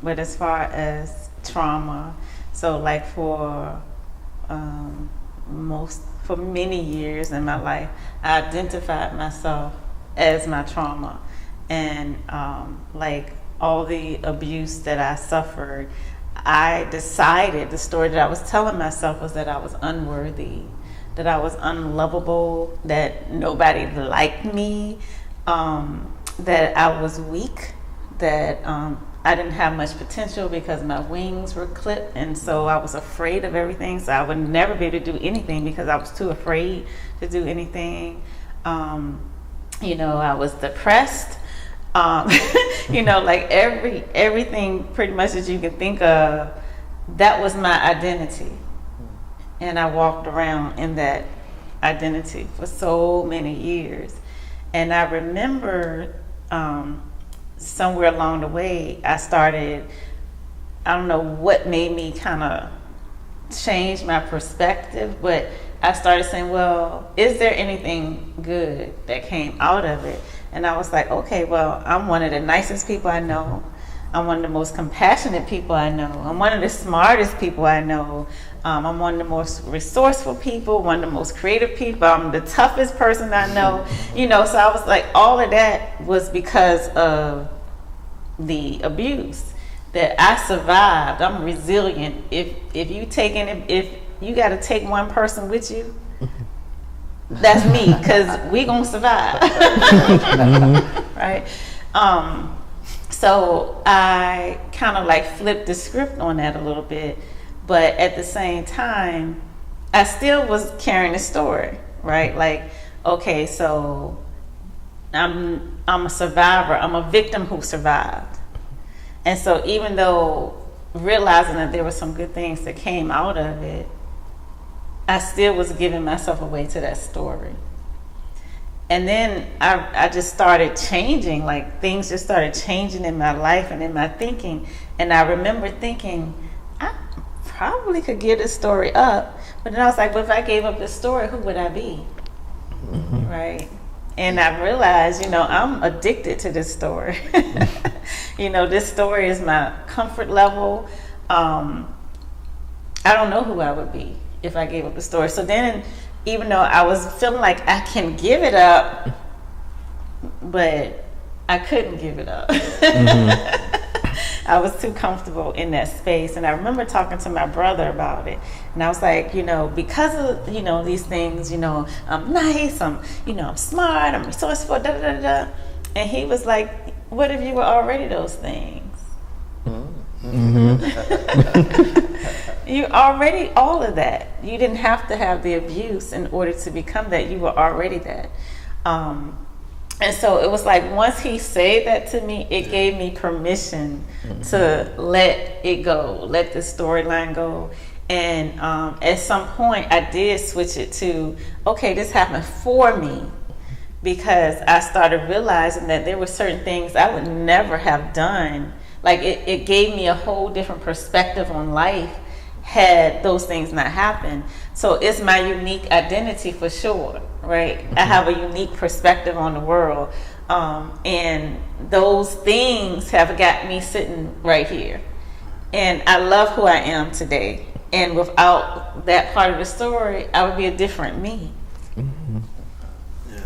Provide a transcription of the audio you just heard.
But as far as trauma, so like for many years in my life, I identified myself as my trauma, and like all the abuse that I suffered, I decided the story that I was telling myself was that I was unworthy, that I was unlovable, that nobody liked me, that I was weak, that I didn't have much potential because my wings were clipped, and so I was afraid of everything. So I would never be able to do anything because I was too afraid to do anything. I was depressed. Like everything pretty much that you can think of, that was my identity. And I walked around in that identity for so many years. And I remember somewhere along the way, I don't know what made me kind of change my perspective, but I started saying, well, is there anything good that came out of it? And I was like, okay, well, I'm one of the nicest people I know. I'm one of the most compassionate people I know. I'm one of the smartest people I know. I'm one of the most resourceful people, one of the most creative people. I'm the toughest person I know. So I was like, all of that was because of the abuse that I survived. I'm resilient. If you got to take one person with you, that's me, because we gonna survive. Right? So I kind of like flipped the script on that a little bit, but at the same time, I still was carrying the story, right? Like, okay, so I'm a survivor. I'm a victim who survived. And so even though realizing that there were some good things that came out of it, I still was giving myself away to that story. And then I just started changing, like things just started changing in my life and in my thinking. And I remember thinking, I probably could give this story up. But then I was like, well, if I gave up this story, who would I be? Mm-hmm. Right? And I realized, I'm addicted to this story. This story is my comfort level. I don't know who I would be if I gave up the story. So then, even though I was feeling like I can give it up, but I couldn't give it up. Mm-hmm. I was too comfortable in that space. And I remember talking to my brother about it. And I was like, because of, these things, I'm nice, I'm smart, I'm resourceful, da da da da. And he was like, what if you were already those things? Mm-hmm. You already all of that. You didn't have to have the abuse in order to become that. You were already that. And so it was like once he said that to me, it gave me permission to let it go, let the storyline go. And at some point, I did switch it to, okay, this happened for me, because I started realizing that there were certain things I would never have done. Like it gave me a whole different perspective on life had those things not happened. So it's my unique identity for sure, right? Mm-hmm. I have a unique perspective on the world. And those things have got me sitting right here. And I love who I am today. And without that part of the story, I would be a different me.